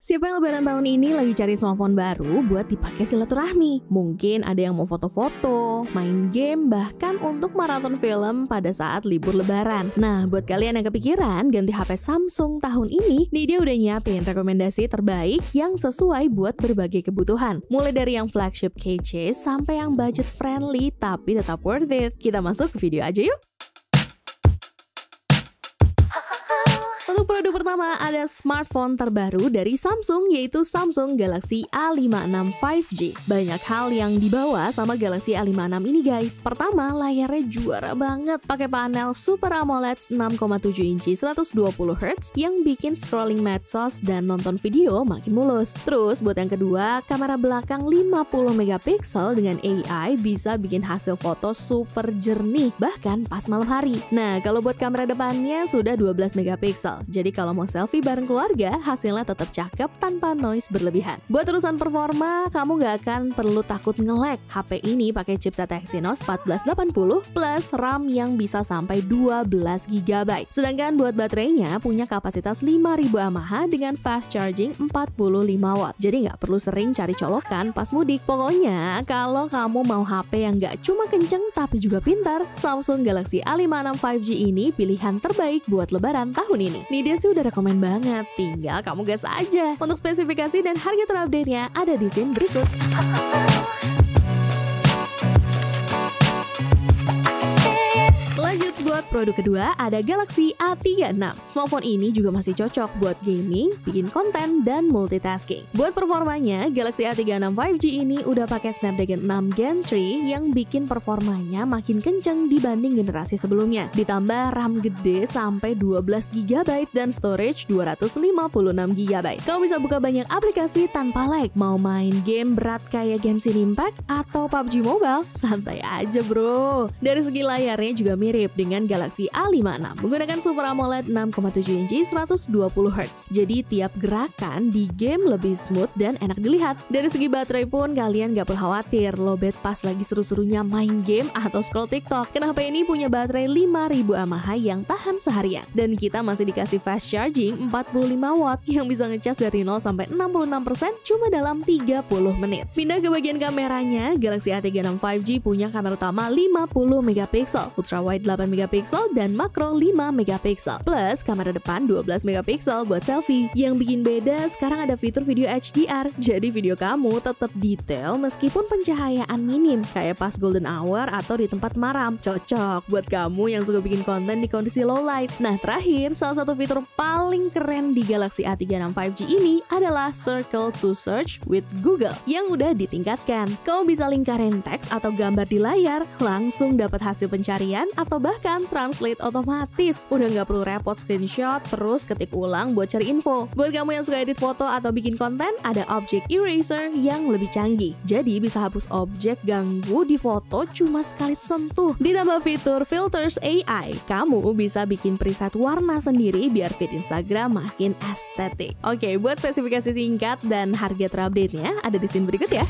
Siapa yang lebaran tahun ini lagi cari smartphone baru buat dipakai silaturahmi? Mungkin ada yang mau foto-foto, main game, bahkan untuk maraton film pada saat libur lebaran. Nah, buat kalian yang kepikiran ganti HP Samsung tahun ini, nih dia udah nyiapin rekomendasi terbaik yang sesuai buat berbagai kebutuhan. Mulai dari yang flagship kece sampai yang budget friendly tapi tetap worth it. Kita masuk ke video aja yuk! Untuk produk pertama ada smartphone terbaru dari Samsung, yaitu Samsung Galaxy A56 5G. Banyak hal yang dibawa sama Galaxy A56 ini guys. Pertama, layarnya juara banget, pakai panel Super AMOLED 6,7 inci 120Hz yang bikin scrolling medsos dan nonton video makin mulus. Terus buat yang kedua, kamera belakang 50 megapiksel dengan AI bisa bikin hasil foto super jernih bahkan pas malam hari. Nah, kalau buat kamera depannya sudah 12 megapiksel. Jadi kalau mau selfie bareng keluarga, hasilnya tetap cakep tanpa noise berlebihan. Buat urusan performa, kamu nggak akan perlu takut nge-lag. HP ini pakai chipset Exynos 1480 plus RAM yang bisa sampai 12 GB. Sedangkan buat baterainya punya kapasitas 5000 mAh dengan fast charging 45 watt. Jadi nggak perlu sering cari colokan pas mudik. Pokoknya kalau kamu mau HP yang nggak cuma kenceng tapi juga pintar, Samsung Galaxy A56 5G ini pilihan terbaik buat lebaran tahun ini. Nih dia sih udah rekomen banget, tinggal kamu gas aja. Untuk spesifikasi dan harga terupdate-nya ada di scene berikut. Lanjut buat produk kedua ada Galaxy A36. Smartphone ini juga masih cocok buat gaming, bikin konten, dan multitasking. Buat performanya, Galaxy A36 5G ini udah pakai Snapdragon 6 Gen 3 yang bikin performanya makin kenceng dibanding generasi sebelumnya. Ditambah RAM gede sampai 12 GB dan storage 256 GB. Kamu bisa buka banyak aplikasi tanpa lag. Mau main game berat kayak Genshin Impact atau PUBG Mobile, santai aja bro. Dari segi layarnya juga mirip dengan Galaxy A56, menggunakan Super AMOLED 6,7 inci 120Hz. Jadi tiap gerakan di game lebih smooth dan enak dilihat. Dari segi baterai pun kalian gak perlu khawatir lowbat pas lagi seru-serunya main game atau scroll TikTok. Karena HP ini punya baterai 5000 mAh yang tahan seharian. Dan kita masih dikasih fast charging 45 watt yang bisa ngecas dari 0 sampai 66% cuma dalam 30 menit. Pindah ke bagian kameranya, Galaxy A36 5G punya kamera utama 50 megapiksel, ultrawide 8 megapiksel dan makro 5 megapiksel. Plus kamera depan 12 megapiksel buat selfie. Yang bikin beda sekarang ada fitur video HDR. Jadi video kamu tetap detail meskipun pencahayaan minim kayak pas golden hour atau di tempat maram. Cocok buat kamu yang suka bikin konten di kondisi low light. Nah, terakhir salah satu fitur paling keren di Galaxy A36 5G ini adalah Circle to Search with Google yang udah ditingkatkan. Kamu bisa lingkarin teks atau gambar di layar, langsung dapat hasil pencarian atau bahkan translate otomatis. Udah nggak perlu repot screenshot terus ketik ulang buat cari info. Buat kamu yang suka edit foto atau bikin konten, ada Object Eraser yang lebih canggih. Jadi bisa hapus objek ganggu di foto cuma sekali sentuh. Ditambah fitur Filters AI, kamu bisa bikin preset warna sendiri biar feed Instagram makin estetik. Oke, buat spesifikasi singkat dan harga terupdate-nya ada di scene berikut ya.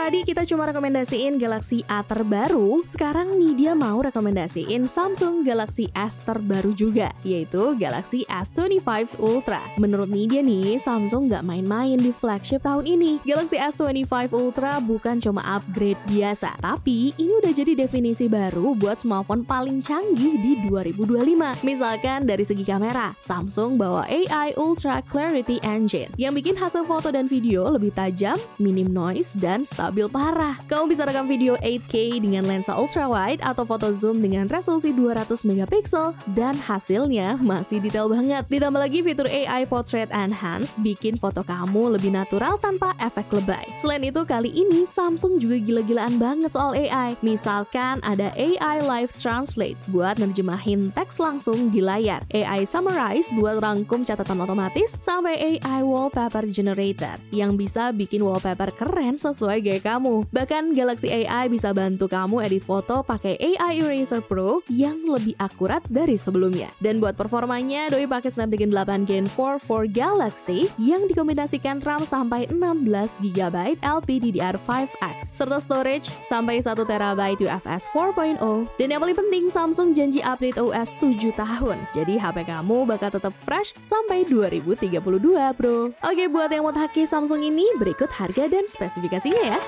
Tadi kita cuma rekomendasiin Galaxy A terbaru, sekarang nih dia mau rekomendasiin Samsung Galaxy S terbaru juga, yaitu Galaxy S25 Ultra. Menurut Nidia nih, Samsung nggak main-main di flagship tahun ini. Galaxy S25 Ultra bukan cuma upgrade biasa, tapi ini udah jadi definisi baru buat smartphone paling canggih di 2025. Misalkan dari segi kamera, Samsung bawa AI Ultra Clarity Engine yang bikin hasil foto dan video lebih tajam, minim noise, dan stabil parah. Kamu bisa rekam video 8K dengan lensa ultrawide atau foto zoom dengan resolusi 200 megapiksel dan hasilnya masih detail banget. Ditambah lagi fitur AI Portrait Enhance bikin foto kamu lebih natural tanpa efek lebay. Selain itu, kali ini Samsung juga gila-gilaan banget soal AI. Misalkan ada AI Live Translate buat nerjemahin teks langsung di layar, AI Summarize buat rangkum catatan otomatis, sampai AI Wallpaper Generator yang bisa bikin wallpaper keren sesuai gaya kamu. kamu. Bahkan Galaxy AI bisa bantu kamu edit foto pakai AI Eraser Pro yang lebih akurat dari sebelumnya. Dan buat performanya, doi pakai Snapdragon 8 Gen 4 for Galaxy yang dikombinasikan RAM sampai 16GB LPDDR5X serta storage sampai 1TB UFS 4.0. Dan yang paling penting, Samsung janji update OS 7 tahun. Jadi HP kamu bakal tetap fresh sampai 2032, bro. Oke, buat yang mau pakai Samsung ini, berikut harga dan spesifikasinya ya.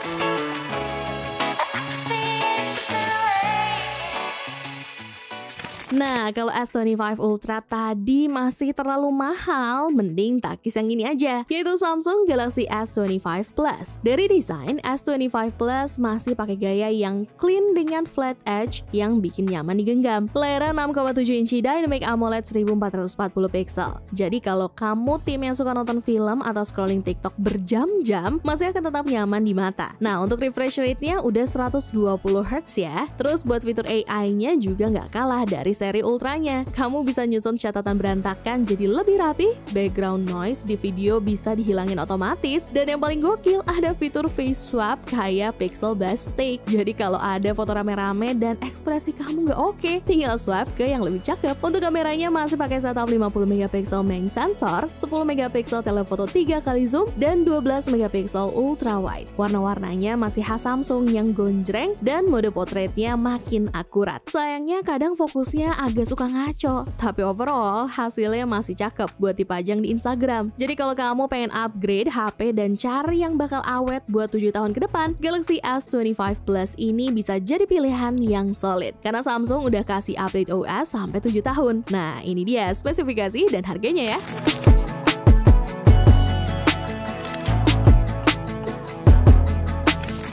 Nah, kalau S25 Ultra tadi masih terlalu mahal, mending takis yang ini aja, yaitu Samsung Galaxy S25 Plus. Dari desain, S25 Plus masih pakai gaya yang clean dengan flat edge yang bikin nyaman digenggam. Layarnya 6,7 inci Dynamic AMOLED 1440 pixel. Jadi kalau kamu tim yang suka nonton film atau scrolling TikTok berjam-jam, masih akan tetap nyaman di mata. Nah, untuk refresh rate-nya udah 120Hz ya. Terus buat fitur AI-nya juga nggak kalah dari seri ultranya. Kamu bisa nyusun catatan berantakan jadi lebih rapi, background noise di video bisa dihilangin otomatis, dan yang paling gokil ada fitur face swap kayak pixel busting. Jadi kalau ada foto rame-rame dan ekspresi kamu nggak oke, tinggal swap ke yang lebih cakep. Untuk kameranya masih pakai setup 50MP main sensor, 10MP telefoto 3 kali zoom, dan 12MP ultra wide. Warna-warnanya masih khas Samsung yang gonjreng dan mode potretnya makin akurat. Sayangnya kadang fokusnya agak suka ngaco, tapi overall hasilnya masih cakep buat dipajang di Instagram. Jadi kalau kamu pengen upgrade HP dan cari yang bakal awet buat 7 tahun ke depan, Galaxy S25 Plus ini bisa jadi pilihan yang solid. Karena Samsung udah kasih update OS sampai 7 tahun. Nah, ini dia spesifikasi dan harganya ya.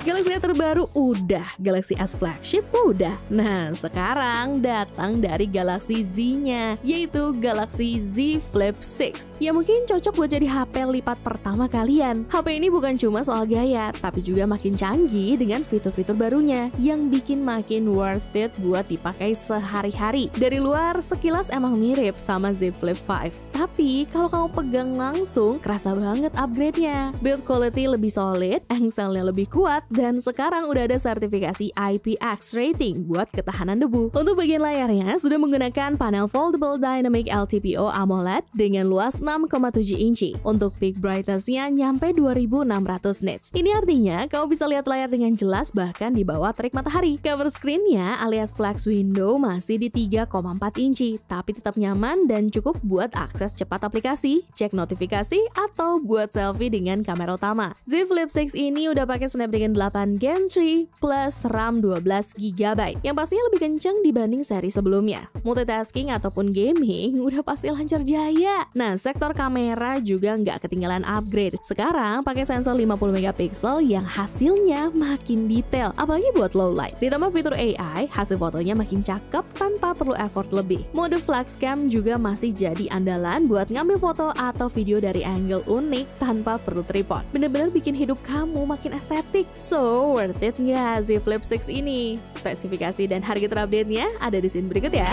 Galaxy terbaru udah, Galaxy S flagship udah. Nah, sekarang datang dari Galaxy Z-nya, yaitu Galaxy Z Flip 6. Ya mungkin cocok buat jadi HP lipat pertama kalian. HP ini bukan cuma soal gaya, tapi juga makin canggih dengan fitur-fitur barunya yang bikin makin worth it buat dipakai sehari-hari. Dari luar sekilas emang mirip sama Z Flip 5, tapi kalau kamu pegang langsung, kerasa banget upgrade-nya. Build quality lebih solid, engselnya lebih kuat, dan sekarang udah ada sertifikasi IPX rating buat ketahanan debu. Untuk bagian layarnya sudah menggunakan panel foldable dynamic LTPO AMOLED dengan luas 6,7 inci. Untuk peak brightness-nya nyampe 2600 nits. Ini artinya kamu bisa lihat layar dengan jelas bahkan di bawah terik matahari. Cover screen-nya alias flex window masih di 3,4 inci, tapi tetap nyaman dan cukup buat akses cepat aplikasi, cek notifikasi, atau buat selfie dengan kamera utama. Z Flip 6 ini udah pakai Snapdragon 8 Gen 3 plus RAM 12GB yang pastinya lebih kenceng dibanding seri sebelumnya. Multitasking ataupun gaming udah pasti lancar jaya. Nah, sektor kamera juga nggak ketinggalan upgrade. Sekarang pakai sensor 50MP yang hasilnya makin detail, apalagi buat low light. Ditambah fitur AI, hasil fotonya makin cakep tanpa perlu effort lebih. Mode flex cam juga masih jadi andalan buat ngambil foto atau video dari angle unik tanpa perlu tripod. Bener-bener bikin hidup kamu makin estetik. So, worth it nggak Z Flip 6 ini? Spesifikasi dan harga terupdate-nya ada di scene berikut ya.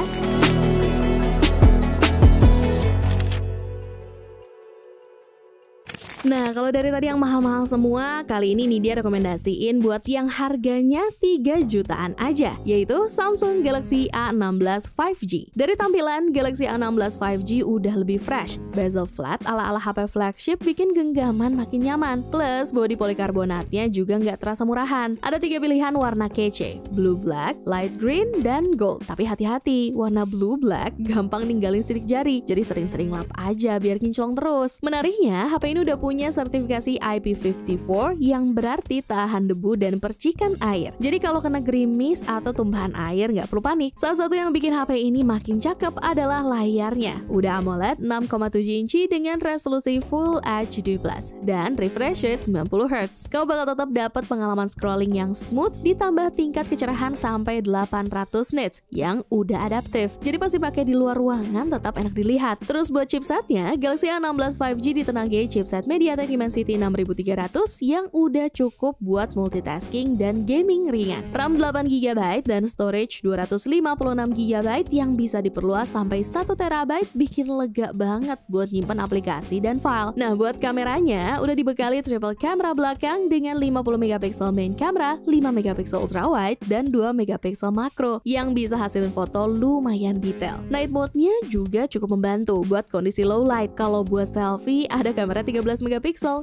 Nah, kalau dari tadi yang mahal-mahal semua, kali ini nih dia rekomendasiin buat yang harganya 3 jutaan aja, yaitu Samsung Galaxy A16 5G. Dari tampilan, Galaxy A16 5G udah lebih fresh. Bezel flat ala-ala HP flagship bikin genggaman makin nyaman. Plus, bodi polikarbonatnya juga nggak terasa murahan. Ada 3 pilihan warna kece, blue black, light green, dan gold. Tapi hati-hati, warna blue black gampang ninggalin sidik jari, jadi sering-sering lap aja biar kinclong terus. Menariknya, HP ini udah punya sertifikasi IP54 yang berarti tahan debu dan percikan air. Jadi kalau kena gerimis atau tumpahan air nggak perlu panik. Salah satu yang bikin HP ini makin cakep adalah layarnya. Udah AMOLED 6,7 inci dengan resolusi Full HD+ dan refresh rate 90Hz. Kau bakal tetap dapat pengalaman scrolling yang smooth ditambah tingkat kecerahan sampai 800 nits yang udah adaptif. Jadi pasti pakai di luar ruangan tetap enak dilihat. Terus buat chipsetnya, Galaxy A16 5G ditenagai chipset MediaTek Dimensity 6300 yang udah cukup buat multitasking dan gaming ringan. RAM 8GB dan storage 256GB yang bisa diperluas sampai 1TB bikin lega banget buat nyimpen aplikasi dan file. Nah, buat kameranya udah dibekali triple kamera belakang dengan 50MP main camera, 5MP ultrawide, dan 2MP makro yang bisa hasilin foto lumayan detail. Night mode-nya juga cukup membantu buat kondisi low light. Kalau buat selfie ada kamera 13MP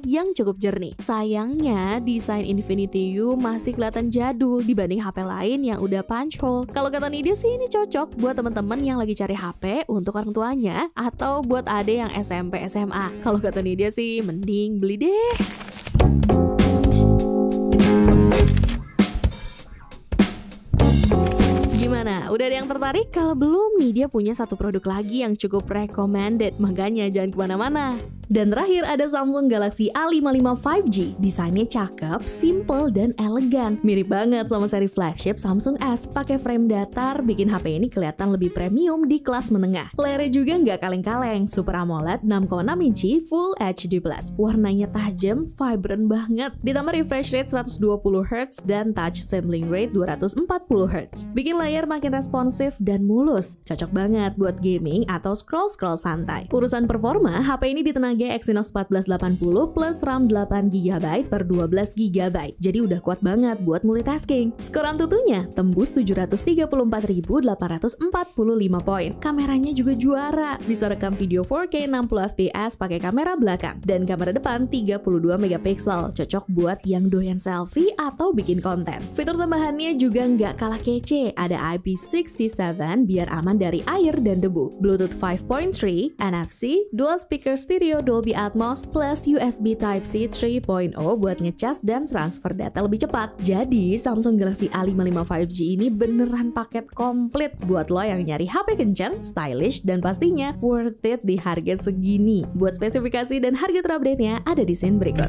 yang cukup jernih. Sayangnya desain Infinity U masih kelihatan jadul dibanding HP lain yang udah punch hole. Kalau kata Nidia sih ini cocok buat teman-teman yang lagi cari HP untuk orang tuanya atau buat ade yang SMP SMA. Kalau kata Nidia sih mending beli deh. Gimana? Udah ada yang tertarik? Kalau belum nih, dia punya satu produk lagi yang cukup recommended. Makanya jangan kemana-mana. Dan terakhir ada Samsung Galaxy A55 5G. Desainnya cakep, simple, dan elegan. Mirip banget sama seri flagship Samsung S. Pakai frame datar, bikin HP ini kelihatan lebih premium di kelas menengah. Layarnya juga nggak kaleng-kaleng. Super AMOLED 6,6 inci Full HD+. Warnanya tajam, vibrant banget. Ditambah refresh rate 120Hz dan touch sampling rate 240Hz. Bikin layar makin responsif dan mulus. Cocok banget buat gaming atau scroll-scroll santai. Urusan performa, HP ini ditenagai Exynos 1480 plus RAM 8GB per 12GB. Jadi udah kuat banget buat multitasking. Skor Antutunya tembus 734.845 poin. Kameranya juga juara. Bisa rekam video 4K 60fps pakai kamera belakang. Dan kamera depan 32MP. Cocok buat yang doyan selfie atau bikin konten. Fitur tambahannya juga nggak kalah kece. Ada IP67 biar aman dari air dan debu. Bluetooth 5.3, NFC, dual speaker stereo Dolby Atmos plus USB Type-C 3.0 buat ngecas dan transfer data lebih cepat. Jadi Samsung Galaxy A55 5G ini beneran paket komplit buat lo yang nyari HP kencang, stylish, dan pastinya worth it di harga segini. Buat spesifikasi dan harga terupdate-nya ada di scene berikut.